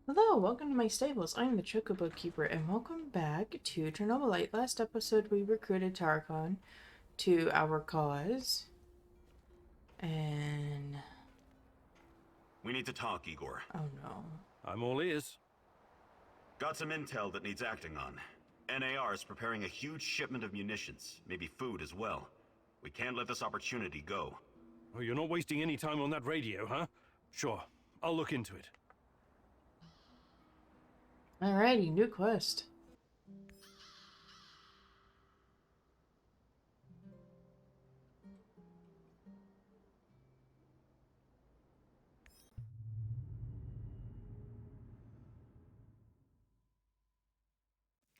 Hello, welcome to my stables. I'm the Chocobo Keeper, and welcome back to Chernobylite. Last episode, we recruited Tarkon to our cause, and... We need to talk, Igor. oh no. I'm all ears. Got some intel that needs acting on. NAR is preparing a huge shipment of munitions, maybe food as well. We can't let this opportunity go. Oh, you're not wasting any time on that radio, huh? Sure, I'll look into it. Alrighty, new quest.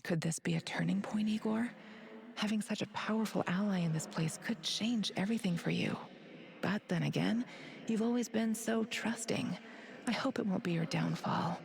Could this be a turning point, Igor? Having such a powerful ally in this place could change everything for you. But then again, you've always been so trusting. I hope it won't be your downfall.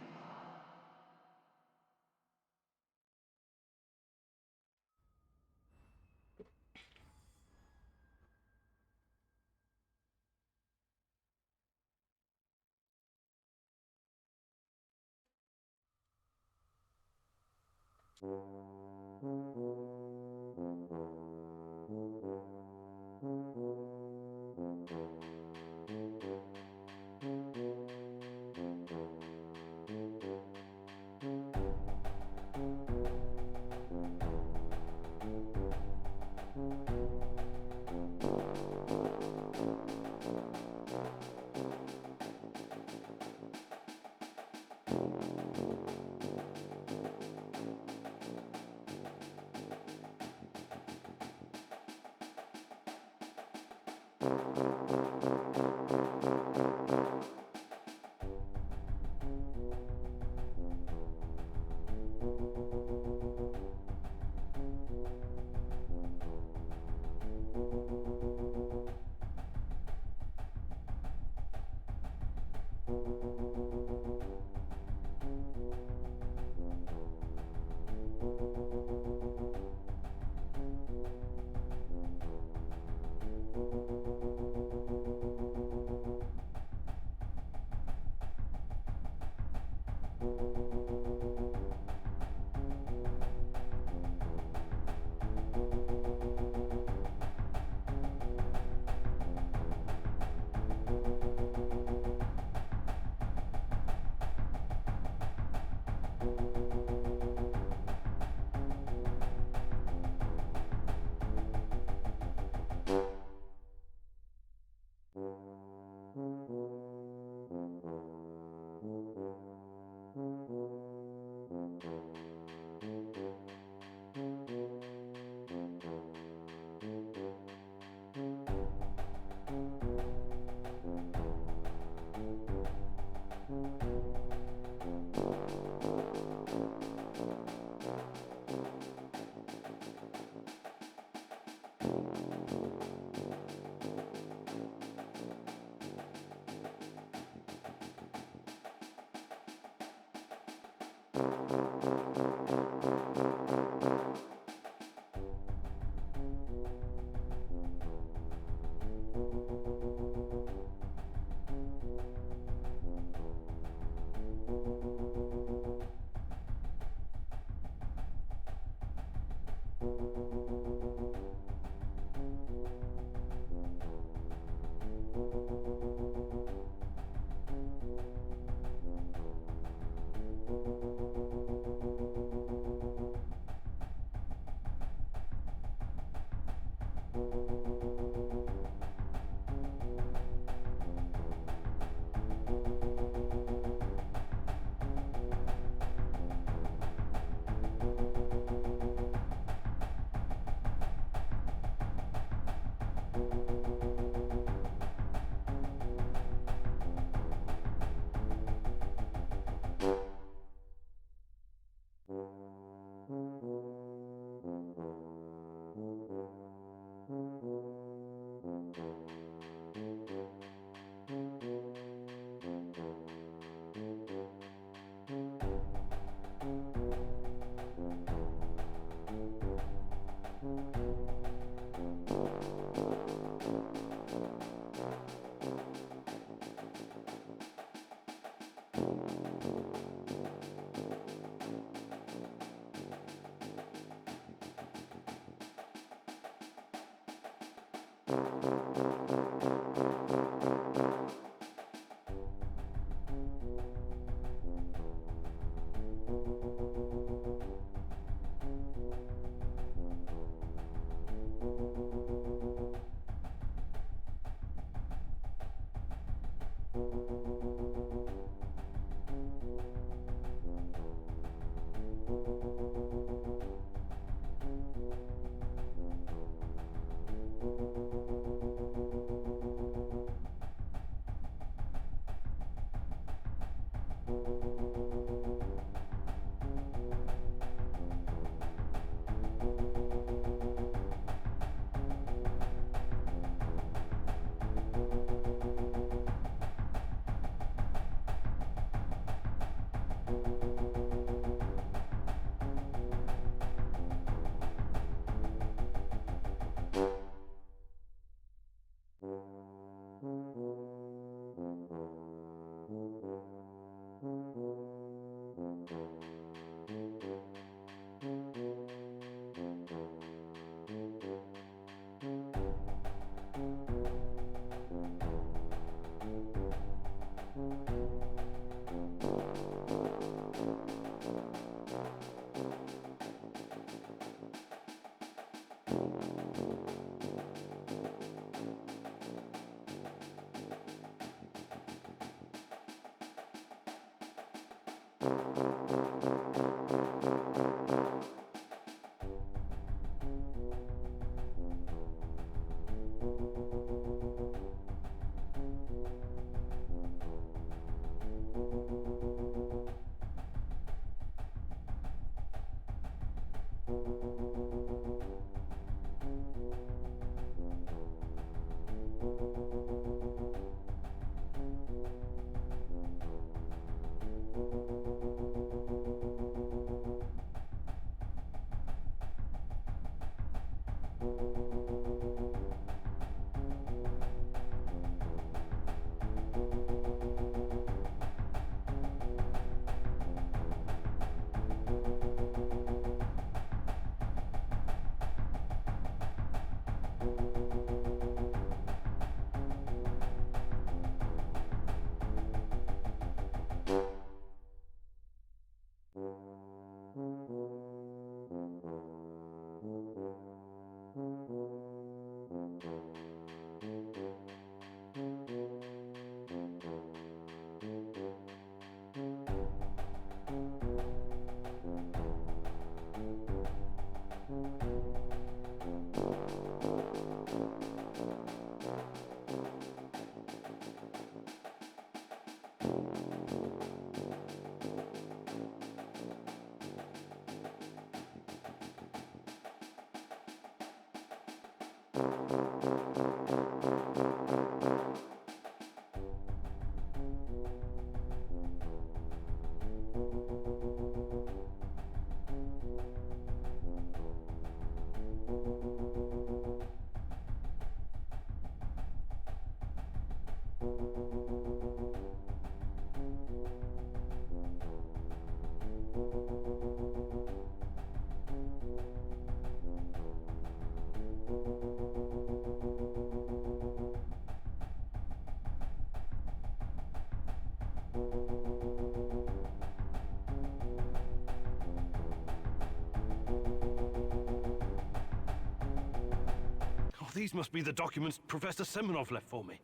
Oh, these must be the documents Professor Semenov left for me.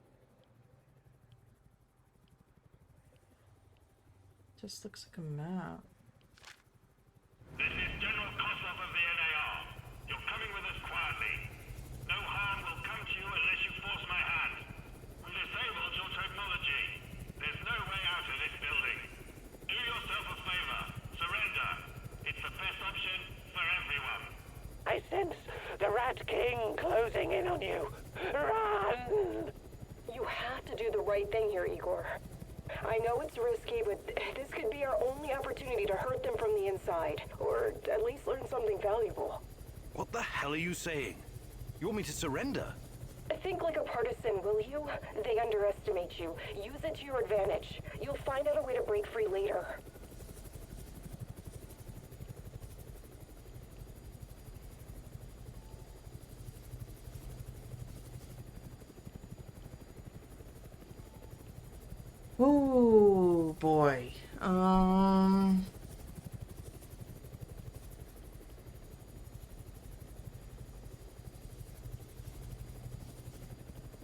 Just looks like a map. This is General Kosov of the NAR. You're coming with us quietly. No harm will come to you unless you force my hand. We disabled your technology. There's no way out of this building. Do yourself a favor. Surrender. It's the best option for everyone. I sense the Rat King closing in on you. Run! You have to do the right thing here, Igor. I know it's risky, but this could be our only opportunity to hurt them from the inside, or at least learn something valuable. What the hell are you saying? You want me to surrender? Think like a partisan, will you? They underestimate you. Use it to your advantage. You'll find out a way to break free later. boy.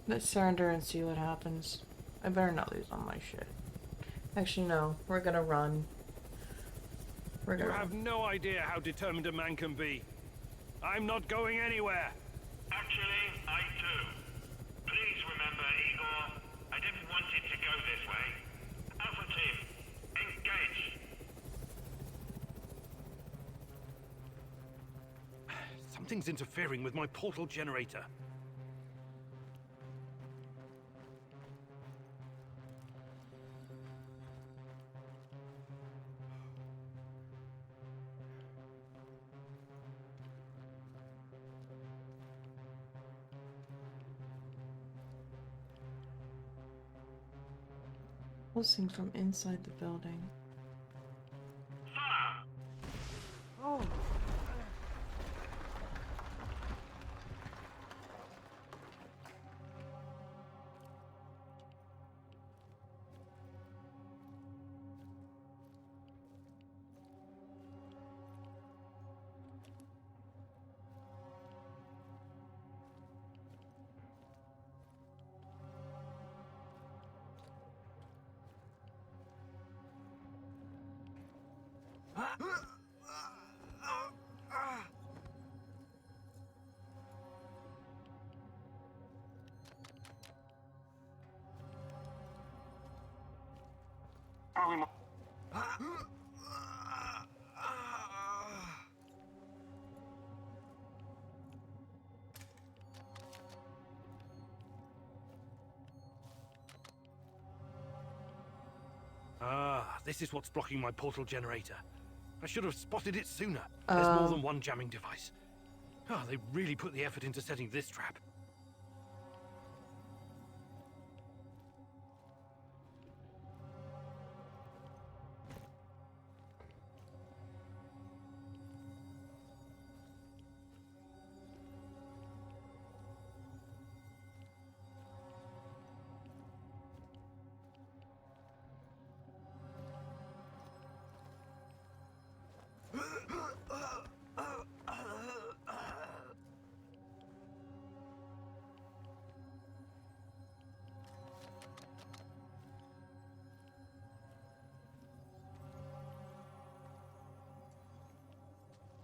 Let's surrender and see what happens. I better not lose all my shit. Actually, no. We're gonna run. We're You gonna have no idea how determined a man can be. I'm not going anywhere. Actually, I do. Please remember, Igor, I didn't want it to go this way. Alpha Team, engage. Something's interfering with my portal generator. pulsing from inside the building. Fire! Oh. Probably more. Ah, this is what's blocking my portal generator. I should have spotted it sooner. There's more than one jamming device. Ah, they really put the effort into setting this trap.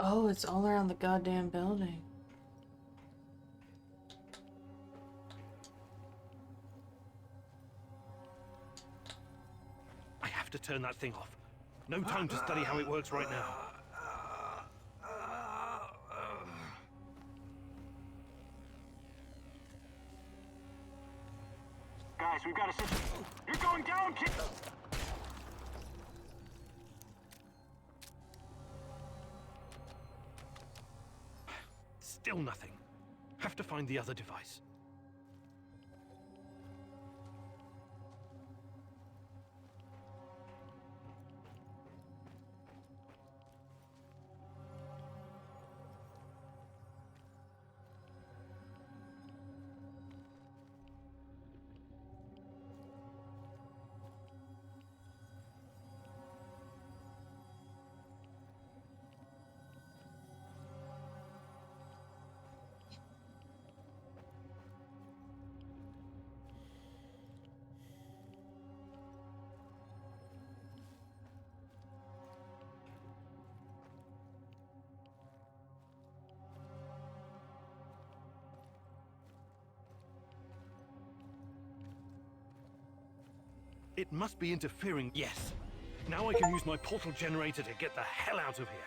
Oh, it's all around the goddamn building. I have to turn that thing off. No time to study how it works right now. Guys, we've got a system. You're going down, kid! Still nothing. Have to find the other device. It must be interfering. Yes. Now I can use my portal generator to get the hell out of here.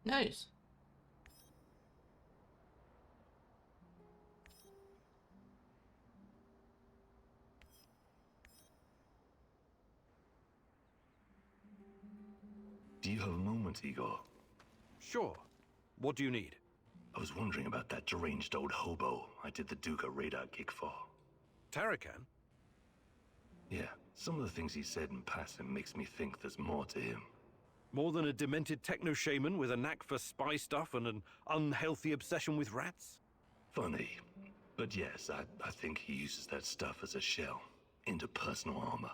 Nice. Do you have a moment, Igor? Sure. What do you need? I was wondering about that deranged old hobo I did the Duga radar gig for. Tarakan? Yeah, some of the things he said in passing makes me think there's more to him. More than a demented techno-shaman with a knack for spy stuff and an unhealthy obsession with rats? Funny. But yes, I think he uses that stuff as a shell, into personal armor.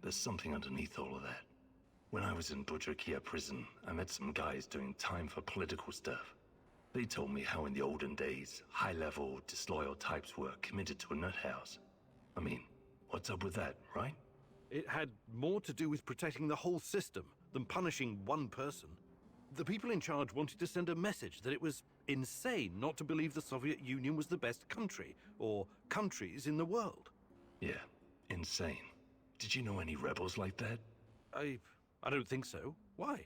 There's something underneath all of that. When I was in Budrakia prison, I met some guys doing time for political stuff. They told me how in the olden days, high-level, disloyal types were committed to a nut house. I mean, what's up with that, right? It had more to do with protecting the whole system than punishing one person. The people in charge wanted to send a message that it was insane not to believe the Soviet Union was the best country, or countries in the world. Yeah, insane. Did you know any rebels like that? I don't think so. Why?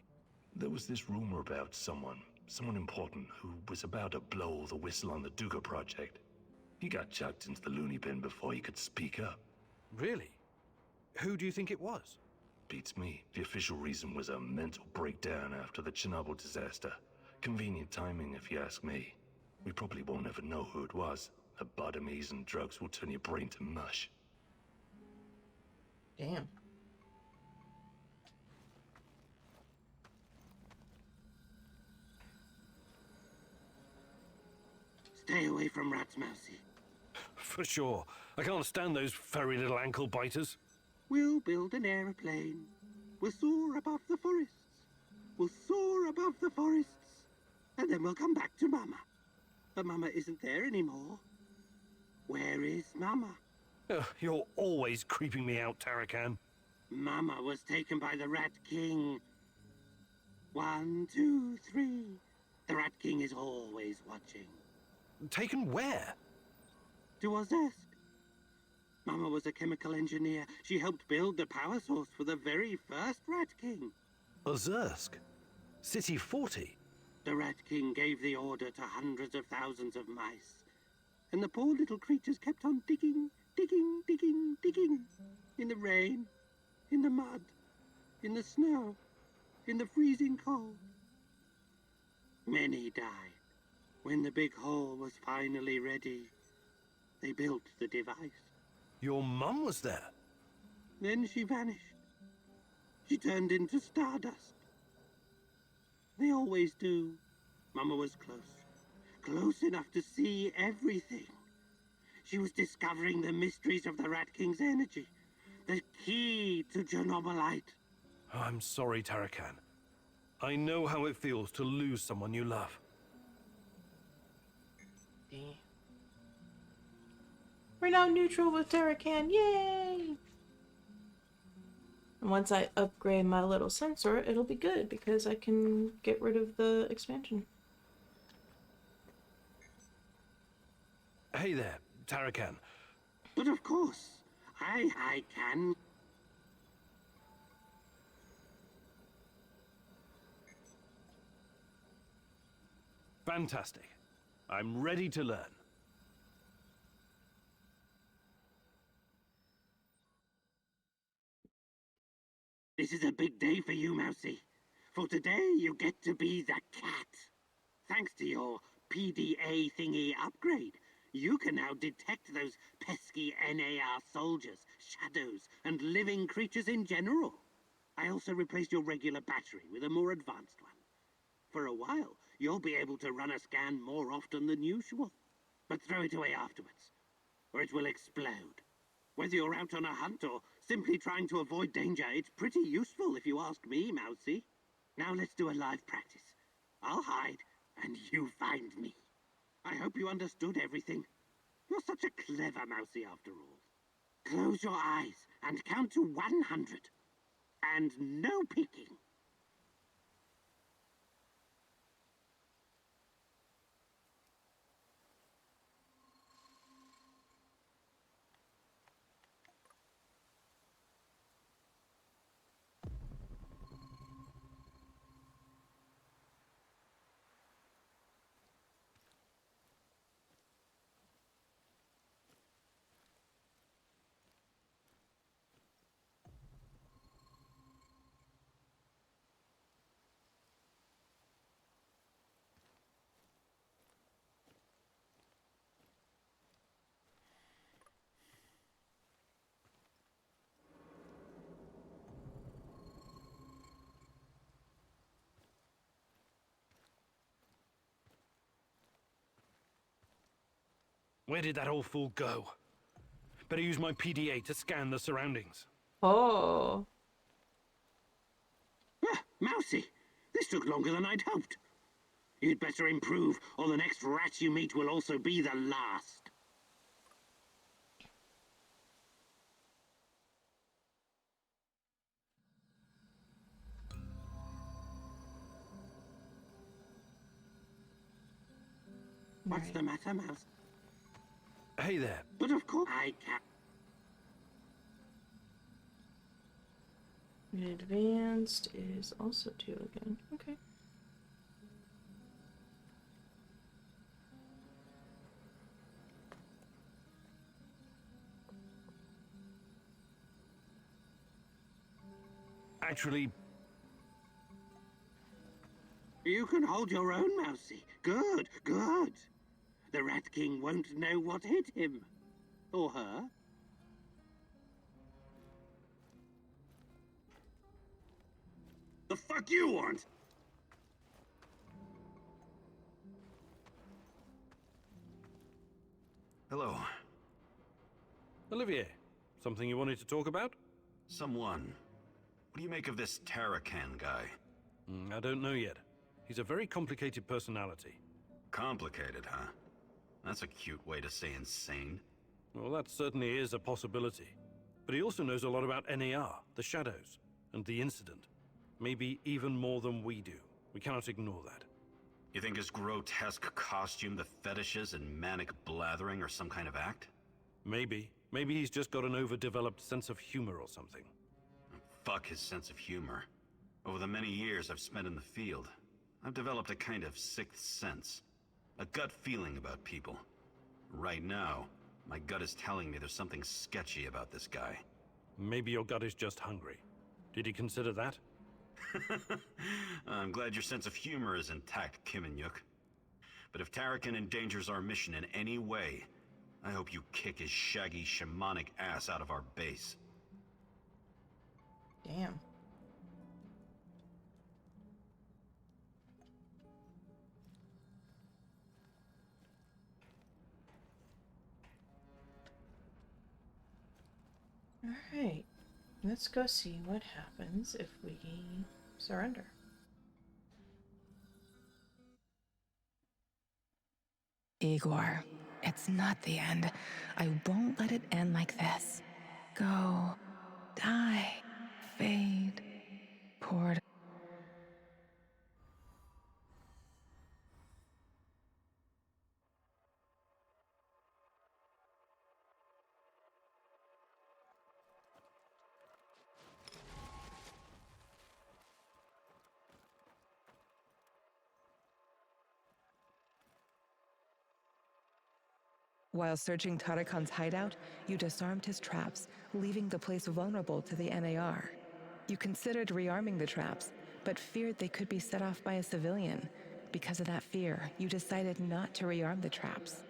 There was this rumor about someone important who was about to blow the whistle on the Duga project. He got chucked into the loony bin before he could speak up. Really? Who do you think it was? Beats me. The official reason was a mental breakdown after the Chernobyl disaster. Convenient timing, if you ask me. We probably won't ever know who it was. Lobotomies and drugs will turn your brain to mush. Damn. Stay away from rats, Mousy. For sure. I can't stand those furry little ankle biters. We'll build an aeroplane. We'll soar above the forests. We'll soar above the forests. And then we'll come back to Mama. But Mama isn't there anymore. Where is Mama? Ugh, you're always creeping me out, Tarakan. Mama was taken by the Rat King. 1, 2, 3. The Rat King is always watching. Taken where? To Ozersk. Mama was a chemical engineer. She helped build the power source for the very first Rat King. Ozersk? City 40? The Rat King gave the order to hundreds of thousands of mice. And the poor little creatures kept on digging, digging, digging, digging. In the rain, in the mud, in the snow, in the freezing cold. Many died. When the big hole was finally ready, they built the device. Your mum was there? Then she vanished. She turned into stardust. They always do. Mama was close. Close enough to see everything. She was discovering the mysteries of the Rat King's energy. The key to Chernobylite. I'm sorry, Tarakan. I know how it feels to lose someone you love. Damn. We're now neutral with Tarakan. Yay! And once I upgrade my little sensor, it'll be good because I can get rid of the expansion. Hey there, Tarakan. But of course, I can. Fantastic. I'm ready to learn. This is a big day for you, Mousy. For today, you get to be the cat. Thanks to your PDA thingy upgrade, you can now detect those pesky NAR soldiers, shadows, and living creatures in general. I also replaced your regular battery with a more advanced one. For a while, you'll be able to run a scan more often than usual. But throw it away afterwards, or it will explode. Whether you're out on a hunt or simply trying to avoid danger, it's pretty useful if you ask me, Mousy. Now let's do a live practice. I'll hide, and you find me. I hope you understood everything. You're such a clever Mousy after all. Close your eyes and count to 100. And no peeking. Where did that old fool go? Better use my PDA to scan the surroundings. Oh. Ah, Mousy, this took longer than I'd hoped. You'd better improve, or the next rat you meet will also be the last. What's Right. the matter, Mouse? Hey there. But of course I can't. Advanced is also 2 again. Okay. Actually, You can hold your own, Mousy. Good, good. The Rat King won't know what hit him. Or her. The fuck you want? Hello. Olivier, something you wanted to talk about? Someone. What do you make of this Tarakan guy? I don't know yet. He's a very complicated personality. Complicated, huh? That's a cute way to say insane. Well, that certainly is a possibility. But he also knows a lot about NAR, the Shadows, and the incident. Maybe even more than we do. We cannot ignore that. You think his grotesque costume, the fetishes, and manic blathering are some kind of act? Maybe. Maybe he's just got an overdeveloped sense of humor or something. Fuck his sense of humor. Over the many years I've spent in the field, I've developed a kind of sixth sense. A gut feeling about people. Right now, my gut is telling me there's something sketchy about this guy. Maybe your gut is just hungry. Did he consider that? I'm glad your sense of humor is intact, Kiminyuk. But if Tarakan endangers our mission in any way, I hope you kick his shaggy shamanic ass out of our base. Damn. Alright. Let's go see what happens if we surrender. Igor, it's not the end. I won't let it end like this. Go, die, fade, poured. While searching Tarakan's hideout, you disarmed his traps, leaving the place vulnerable to the NAR. You considered rearming the traps, but feared they could be set off by a civilian. Because of that fear, you decided not to rearm the traps.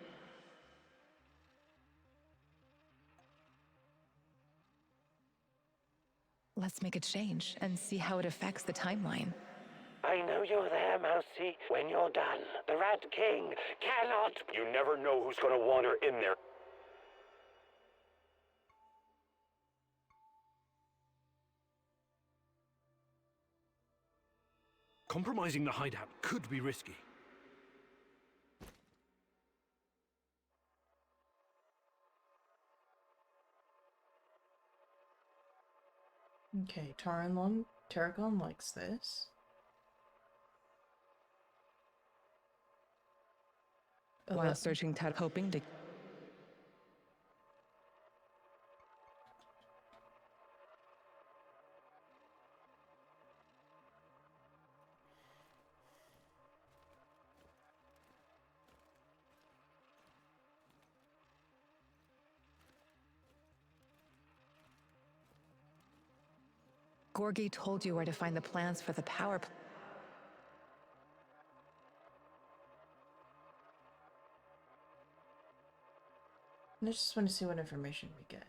Let's make a change and see how it affects the timeline. I know you're there, Mousy. When you're done, the Rat King cannot... You never know who's gonna wander in there. Compromising the hideout could be risky. Okay, Taragon likes this. While searching hoping to... Gorgi told you where to find the plans for the power plant. I just want to see what information we get.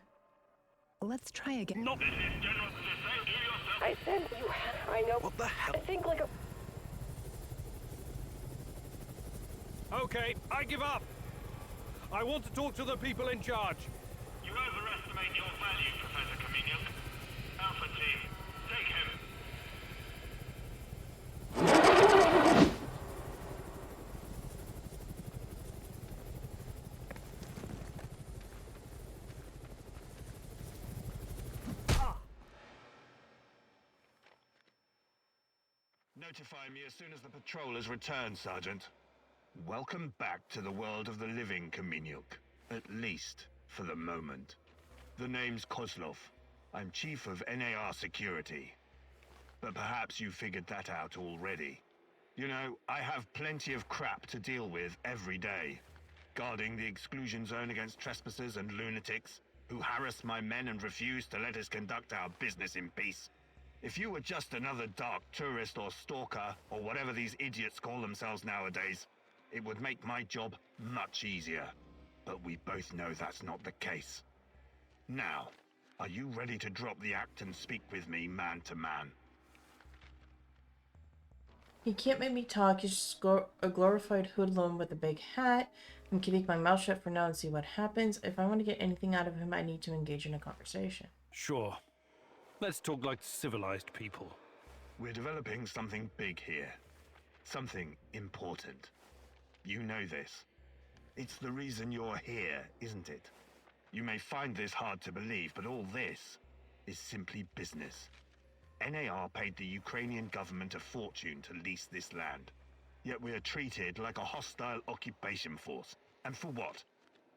Let's try again. Not... This is General Pissy. Do yourself... I said you... I know... What the hell? I think like a... Okay, I give up. I want to talk to the people in charge. You overestimate your value, Professor Kaminiuk. Alpha Team, take him. Notify me as soon as the patrol has returned, Sergeant. Welcome back to the world of the living, Kaminiuk. At least, for the moment. The name's Kozlov. I'm Chief of NAR Security. But perhaps you figured that out already. You know, I have plenty of crap to deal with every day. Guarding the exclusion zone against trespassers and lunatics, who harass my men and refuse to let us conduct our business in peace. If you were just another dark tourist or stalker, or whatever these idiots call themselves nowadays, it would make my job much easier. But we both know that's not the case. Now, are you ready to drop the act and speak with me man to man? You can't make me talk. You're just a glorified hoodlum with a big hat. I'm keeping my mouth shut for now and see what happens. If I want to get anything out of him, I need to engage in a conversation. Sure. Let's talk like civilized people. We're developing something big here. Something important. You know this. It's the reason you're here, isn't it? You may find this hard to believe, but all this is simply business. NAR paid the Ukrainian government a fortune to lease this land. Yet we are treated like a hostile occupation force. And for what?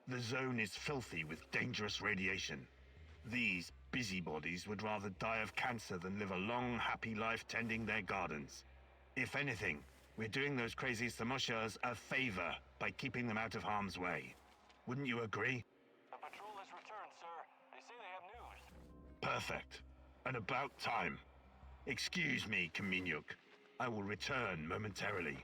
The zone is filthy with dangerous radiation. These busybodies would rather die of cancer than live a long, happy life tending their gardens. If anything, we're doing those crazy Samoshas a favor by keeping them out of harm's way. Wouldn't you agree? The patrol has returned, sir. They say they have news. Perfect. And about time. Excuse me, Kaminiuk. I will return momentarily.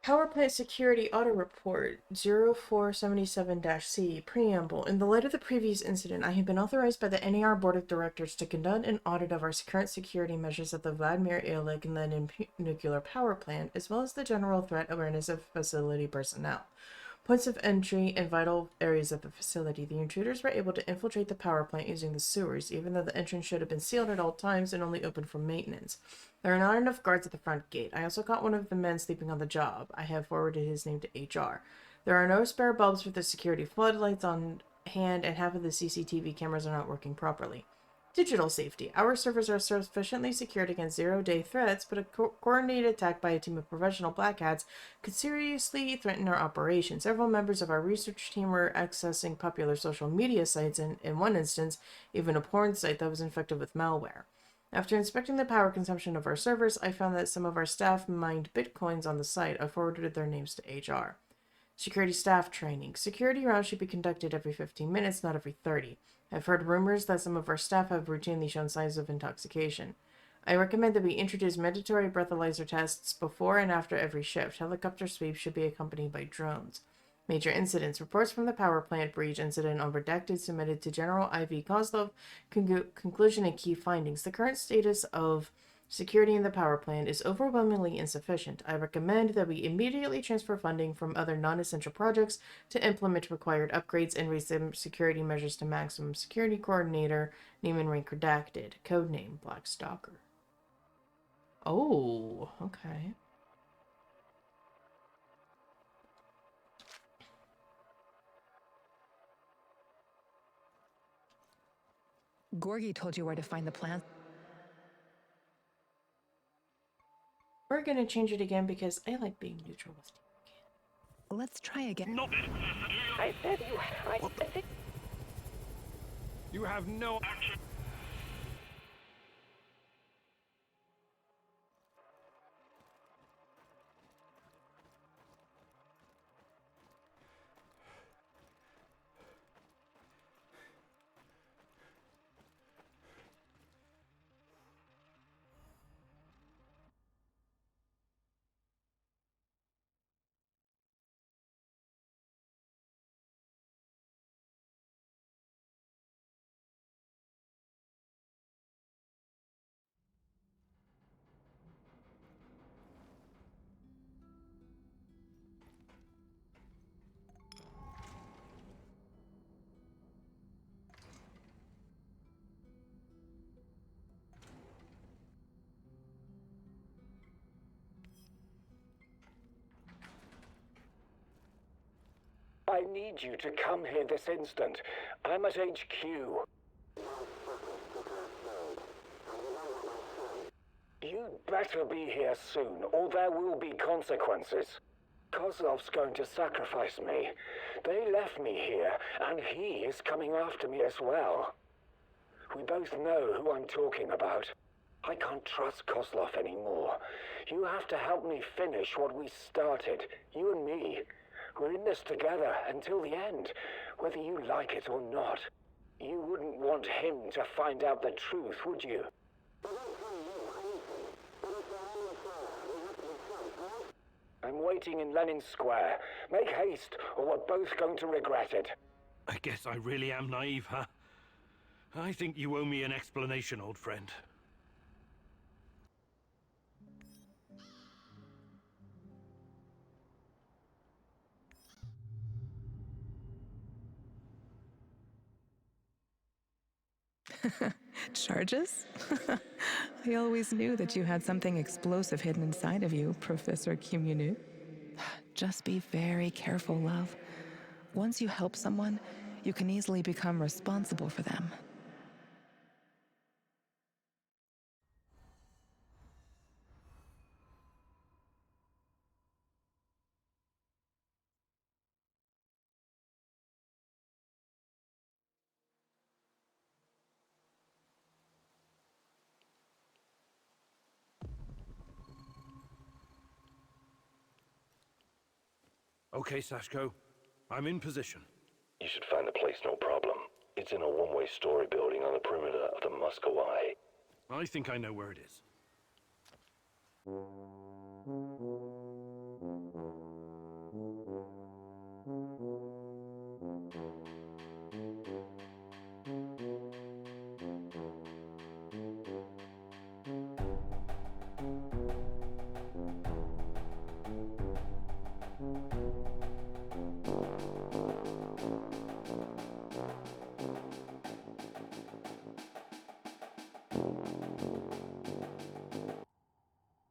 Power Plant Security Auto Report 0477-C Preamble. In the light of the previous incident, I have been authorized by the NAR Board of Directors to conduct an audit of our current security measures at the Vladimir Ilyich Lenin Nuclear Power Plant, as well as the general threat awareness of facility personnel. Points of entry and vital areas of the facility. The intruders were able to infiltrate the power plant using the sewers, even though the entrance should have been sealed at all times and only open for maintenance. There are not enough guards at the front gate. I also caught one of the men sleeping on the job. I have forwarded his name to HR. There are no spare bulbs with the security floodlights on hand, and half of the CCTV cameras are not working properly. Digital safety. Our servers are sufficiently secured against zero-day threats, but a coordinated attack by a team of professional black hats could seriously threaten our operation. Several members of our research team were accessing popular social media sites, and in one instance, even a porn site that was infected with malware. After inspecting the power consumption of our servers, I found that some of our staff mined bitcoins on the site. I forwarded their names to HR. Security staff training. Security rounds should be conducted every 15 minutes, not every 30. I've heard rumors that some of our staff have routinely shown signs of intoxication. I recommend that we introduce mandatory breathalyzer tests before and after every shift. Helicopter sweeps should be accompanied by drones. Major incidents. Reports from the power plant breach incident on redacted submitted to General I.V. Kozlov. Conclusion and key findings. The current status of security in the power plant is overwhelmingly insufficient. I recommend that we immediately transfer funding from other non-essential projects to implement required upgrades and raise the security measures to maximum. Security coordinator, name and rank redacted. Codename Black Stalker. Oh, okay. Gorgie told you where to find the plant. We're gonna change it again because I like being neutral with you. Let's try again. No! I said you... I think... You have no action. I need you to come here this instant. I'm at HQ. You'd better be here soon, or there will be consequences. Kozlov's going to sacrifice me. They left me here, and he is coming after me as well. We both know who I'm talking about. I can't trust Kozlov anymore. You have to help me finish what we started, you and me. We're in this together until the end, whether you like it or not. You wouldn't want him to find out the truth, would you? I'm waiting in Lenin Square. Make haste, or we're both going to regret it. I guess I really am naive, huh? I think you owe me an explanation, old friend. Charges? I always knew that you had something explosive hidden inside of you, Professor Kimunu. Just be very careful, love. Once you help someone, you can easily become responsible for them. Okay, Sashko. I'm in position. You should find the place, no problem. It's in a one-way story building on the perimeter of the Moscow Eye. I think I know where it is.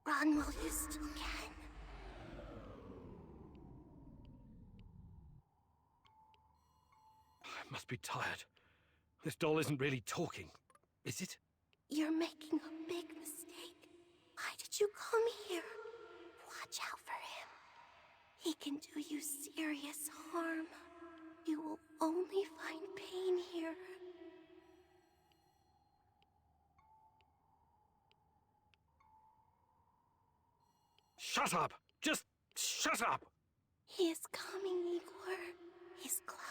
Run while you still can. I must be tired. This doll isn't really talking, is it? You're making a big mistake. Why did you come here? Watch out for him. He can do you serious harm. You will only find pain here. Shut up! Just shut up! He is coming, Igor. He's close.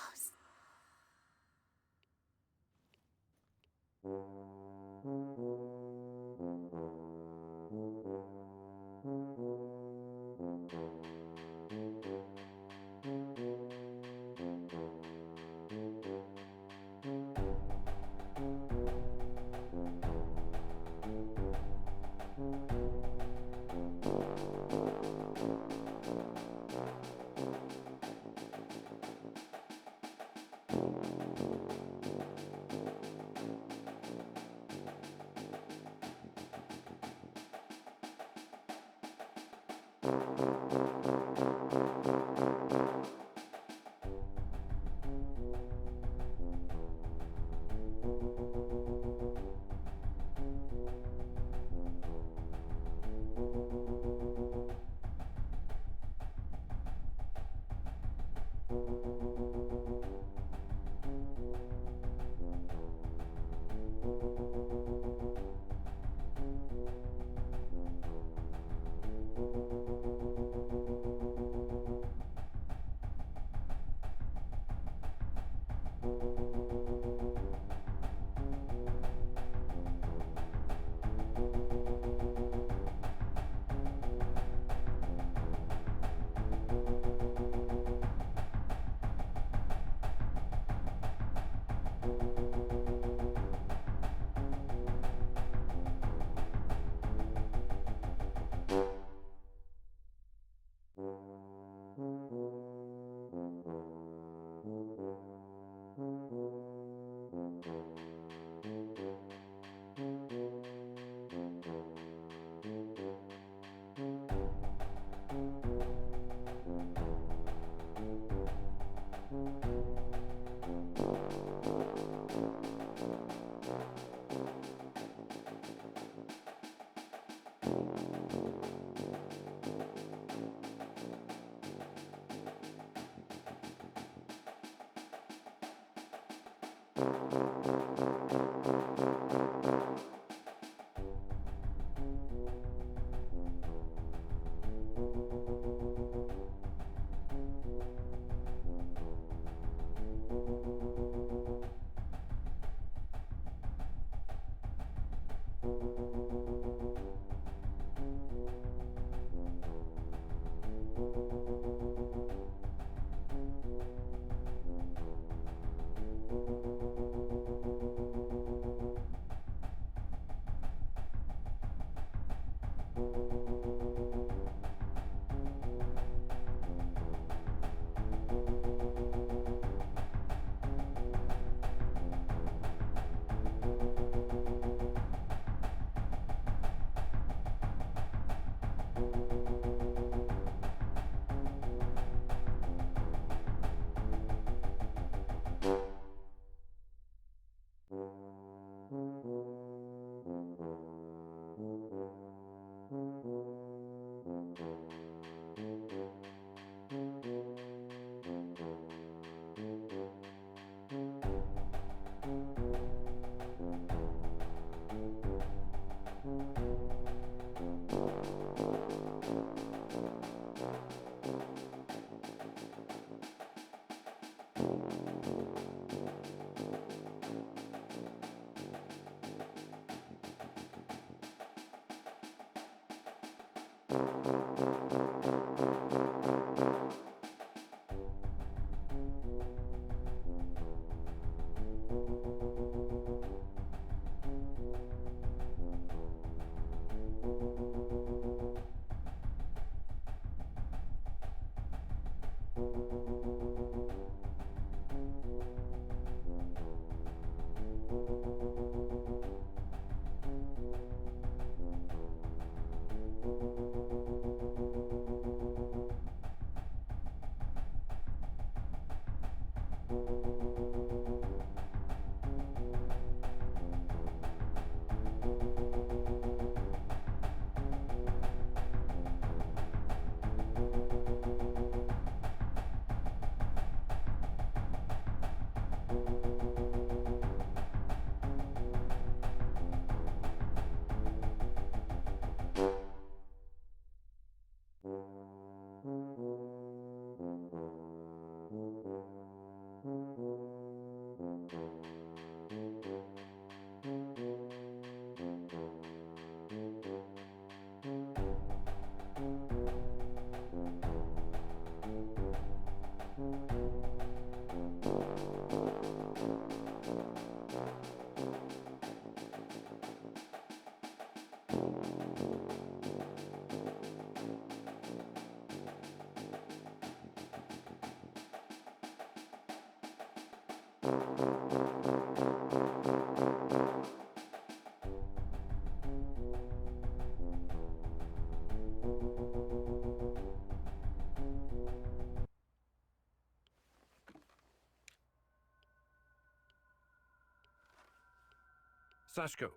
Sashko,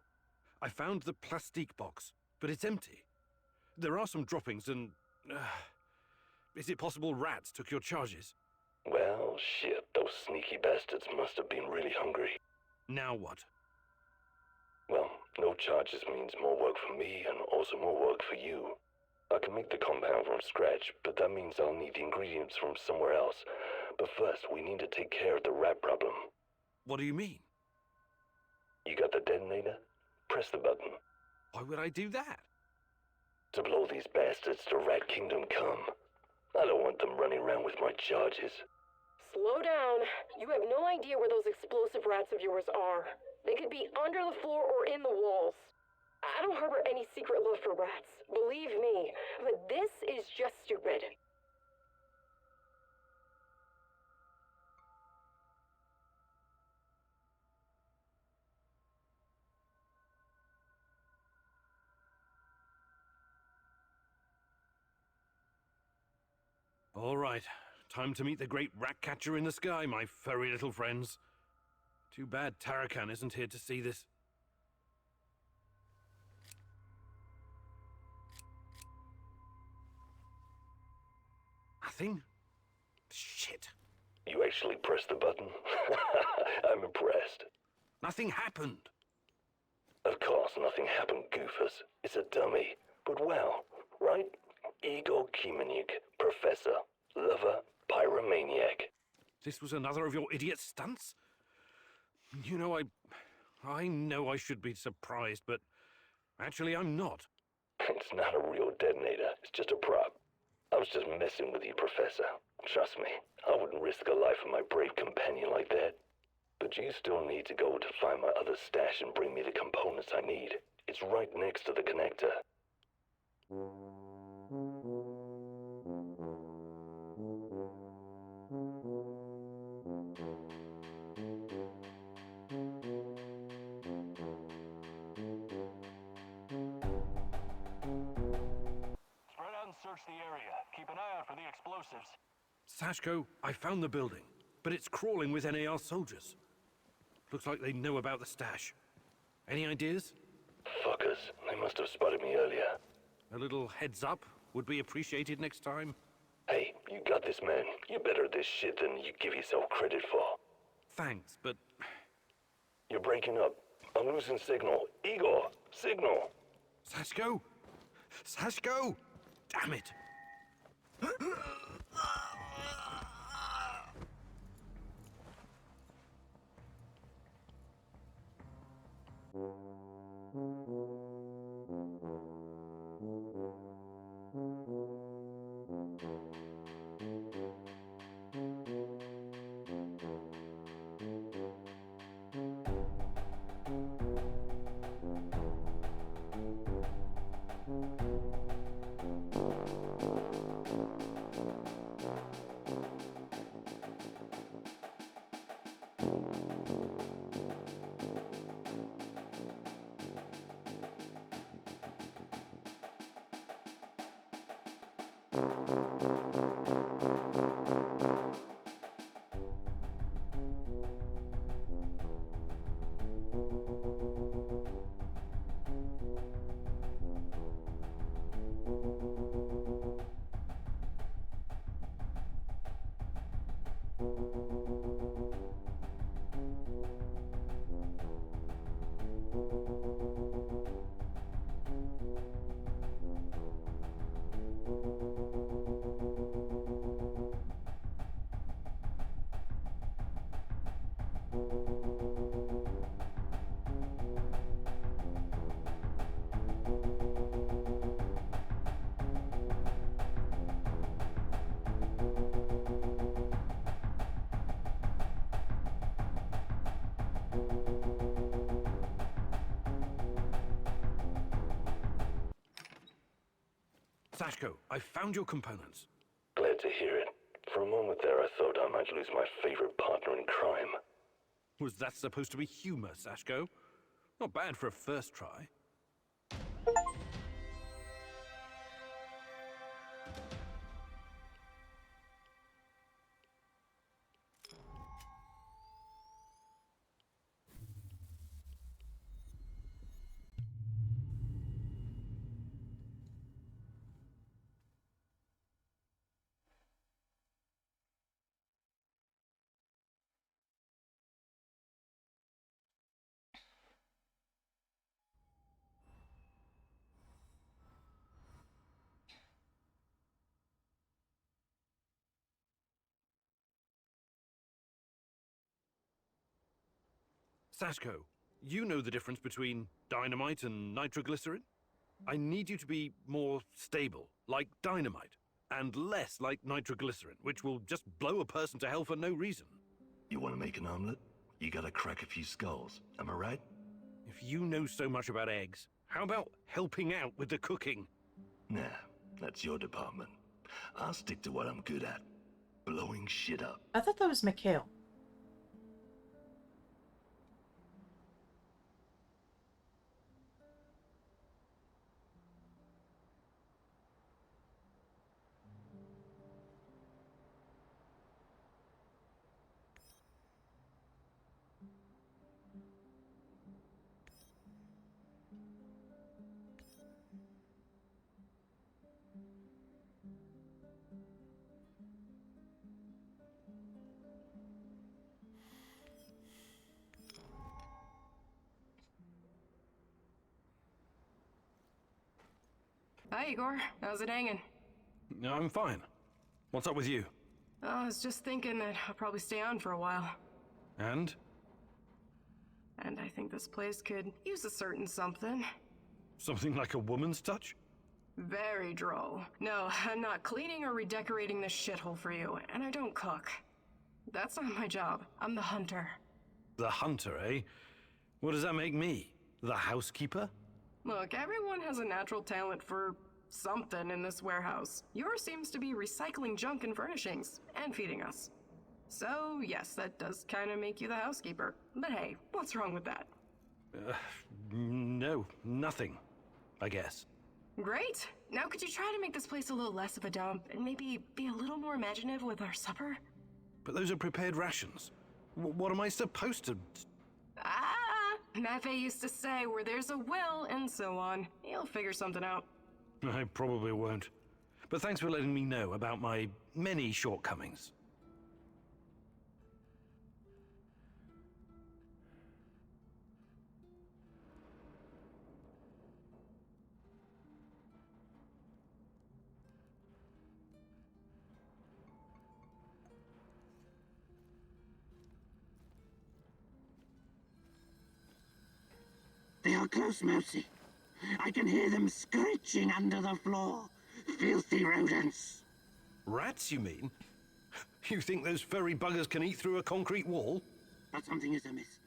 I found the plastique box, but it's empty. There are some droppings and... is it possible rats took your charges? Well, shit, those sneaky bastards must have been really hungry. Now what? Well, no charges means more work for me and also more work for you. I can make the compound from scratch, but that means I'll need the ingredients from somewhere else. But first, we need to take care of the rat problem. What do you mean? You got the detonator? Press the button. Why would I do that? To blow these bastards to Rat Kingdom come. I don't want them running around with my charges. Slow down. You have no idea where those explosive rats of yours are. They could be under the floor or in the walls. I don't harbor any secret love for rats, believe me, but this is just stupid. All right, time to meet the great rat catcher in the sky, my furry little friends. Too bad Tarakan isn't here to see this. Nothing? Shit. You actually pressed the button? I'm impressed. Nothing happened. Of course, nothing happened, goofers. It's a dummy. But well, right? Igor Kimenyuk, professor, lover, pyromaniac. This was another of your idiot stunts? You know, I know I should be surprised, but actually I'm not. It's not a real detonator. It's just a prop. I was just messing with you, Professor. Trust me, I wouldn't risk a life of my brave companion like that. But you still need to go to find my other stash and bring me the components I need. It's right next to the connector. Spread out and search the area. Keep an eye out for the explosives. Sashko, I found the building, but it's crawling with NAR soldiers. Looks like they know about the stash. Any ideas? Fuckers, they must have spotted me earlier. A little heads up would be appreciated next time. Hey, you got this, man. You're better at this shit than you give yourself credit for. Thanks, but... You're breaking up. I'm losing signal. Igor, signal! Sashko! Sashko! Damn it! Sashko, I found your components. Glad to hear it. For a moment there, I thought I might lose my favorite partner in crime. Was that supposed to be humor, Sashko? Not bad for a first try. Sashko, you know the difference between dynamite and nitroglycerin? I need you to be more stable, like dynamite, and less like nitroglycerin, which will just blow a person to hell for no reason. You want to make an omelet? You gotta crack a few skulls. Am I right? If you know so much about eggs, how about helping out with the cooking? Nah, that's your department. I'll stick to what I'm good at. Blowing shit up. I thought that was Mikhail. Hi, Igor. How's it hanging? No, I'm fine. What's up with you? I was just thinking that I'll probably stay on for a while. And? And I think this place could use a certain something. Something like a woman's touch? Very droll. No, I'm not cleaning or redecorating this shithole for you, and I don't cook. That's not my job. I'm the hunter. The hunter, eh? What does that make me? The housekeeper? Look, everyone has a natural talent for something in this warehouse. Yours seems to be recycling junk and furnishings, and feeding us. So, yes, that does kind of make you the housekeeper. But hey, what's wrong with that? No, nothing, I guess. Great! Now could you try to make this place a little less of a dump, and maybe be a little more imaginative with our supper? But those are prepared rations. What am I supposed to... Mafe used to say, where there's a will, and so on. You'll figure something out. I probably won't. But thanks for letting me know about my many shortcomings. They are close, Mousy. I can hear them screeching under the floor. Filthy rodents. Rats, you mean? You think those furry buggers can eat through a concrete wall? But something is amiss.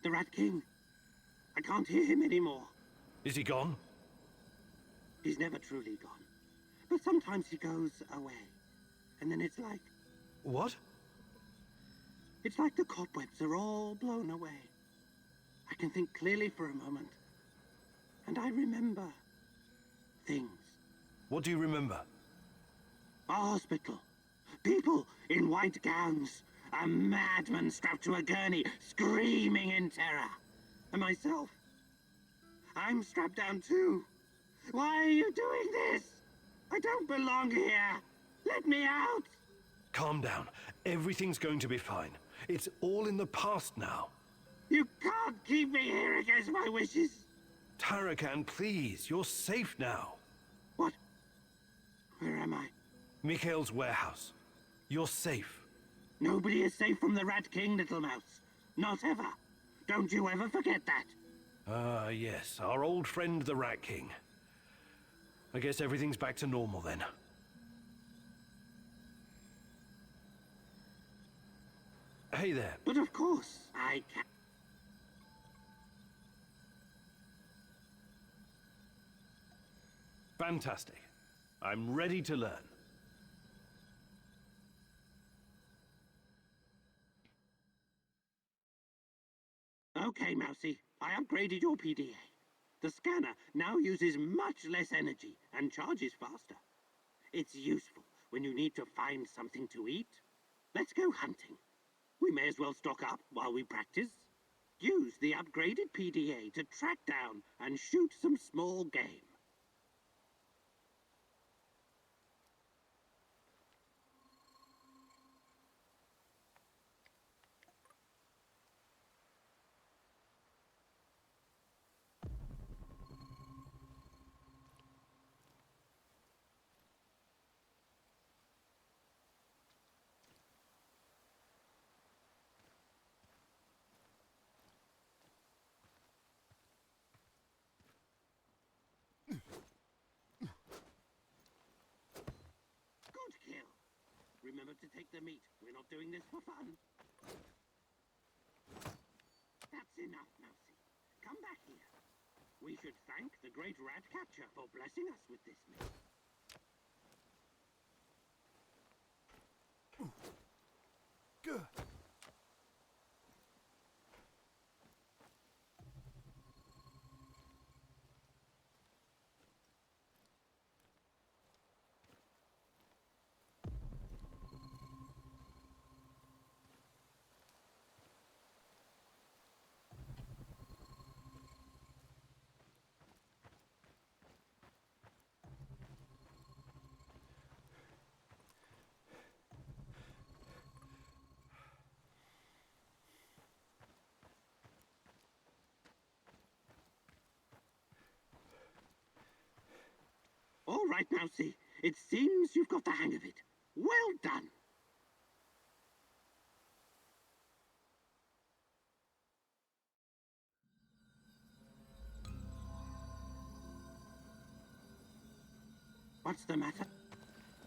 The Rat King. I can't hear him anymore. Is he gone? He's never truly gone. But sometimes he goes away. And then it's like... What? It's like the cobwebs are all blown away. I can think clearly for a moment. And I remember... things. What do you remember? A hospital. People in white gowns. A madman strapped to a gurney, screaming in terror. And myself. I'm strapped down too. Why are you doing this? I don't belong here. Let me out. Calm down. Everything's going to be fine. It's all in the past now. You can't keep me here against my wishes. Tarakan, please. You're safe now. What? Where am I? Mikhail's warehouse. You're safe. Nobody is safe from the Rat King, little mouse. Not ever. Don't you ever forget that. Yes. Our old friend, the Rat King. I guess everything's back to normal then. Hey there. But of course, I can. Fantastic. I'm ready to learn. Okay, Mousy. I upgraded your PDA. The scanner now uses much less energy and charges faster. It's useful when you need to find something to eat. Let's go hunting. We may as well stock up while we practice. Use the upgraded PDA to track down and shoot some small game. Good kill. Remember to take the meat. We're not doing this for fun. That's enough, Mousy. Come back here. We should thank the great rat catcher for blessing us with this meat. Good. Mousy. It seems you've got the hang of it. Well done. What's the matter?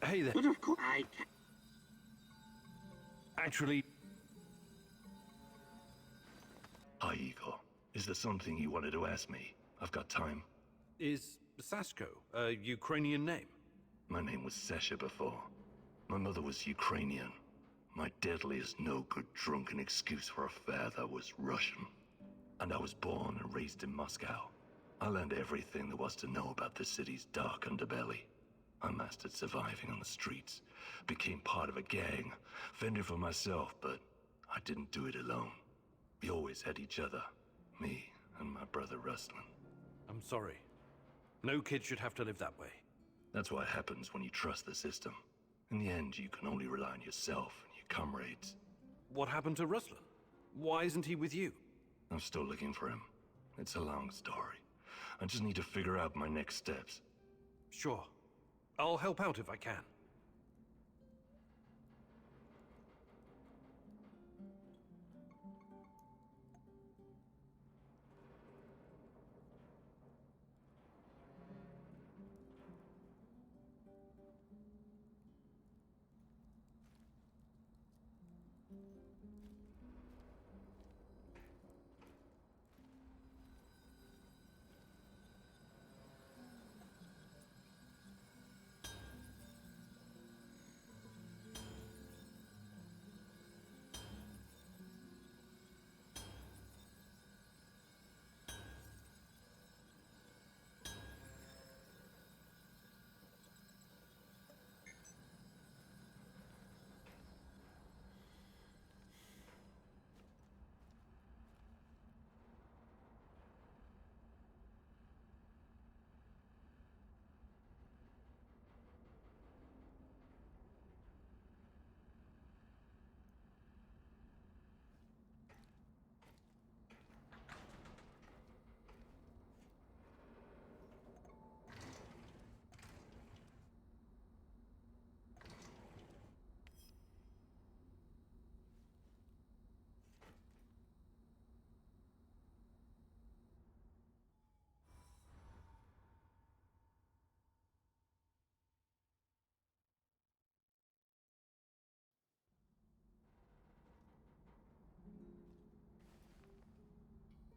Hey there. But of course I can. Actually, Hi, Igor. Is there something you wanted to ask me? I've got time. is Sasko a Ukrainian name? My name was Sasha before. My mother was Ukrainian. My deadliest no-good drunken excuse for a father was Russian. And I was born and raised in Moscow. I learned everything there was to know about the city's dark underbelly. I mastered surviving on the streets, became part of a gang, fended for myself, but I didn't do it alone. We always had each other, me and my brother Ruslan. I'm sorry. No kid should have to live that way. That's what happens when you trust the system. In the end, you can only rely on yourself and your comrades. What happened to Ruslan? Why isn't he with you? I'm still looking for him. It's a long story. I just need to figure out my next steps. Sure. I'll help out if I can.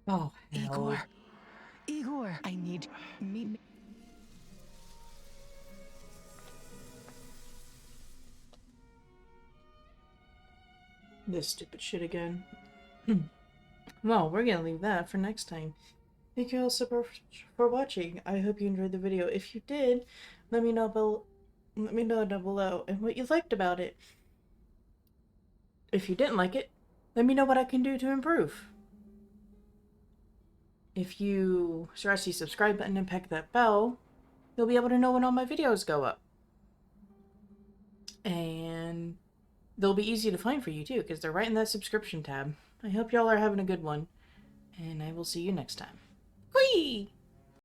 Oh, hell. Igor. Igor, I need... Meet me. This stupid shit again. Well, we're gonna leave that for next time. Thank you all so much for watching. I hope you enjoyed the video. If you did, let me know down below and what you liked about it. If you didn't like it, let me know what I can do to improve. If you scratch the subscribe button and peck that bell, you'll be able to know when all my videos go up. And they'll be easy to find for you too, because they're right in that subscription tab. I hope y'all are having a good one, and I will see you next time. Whee!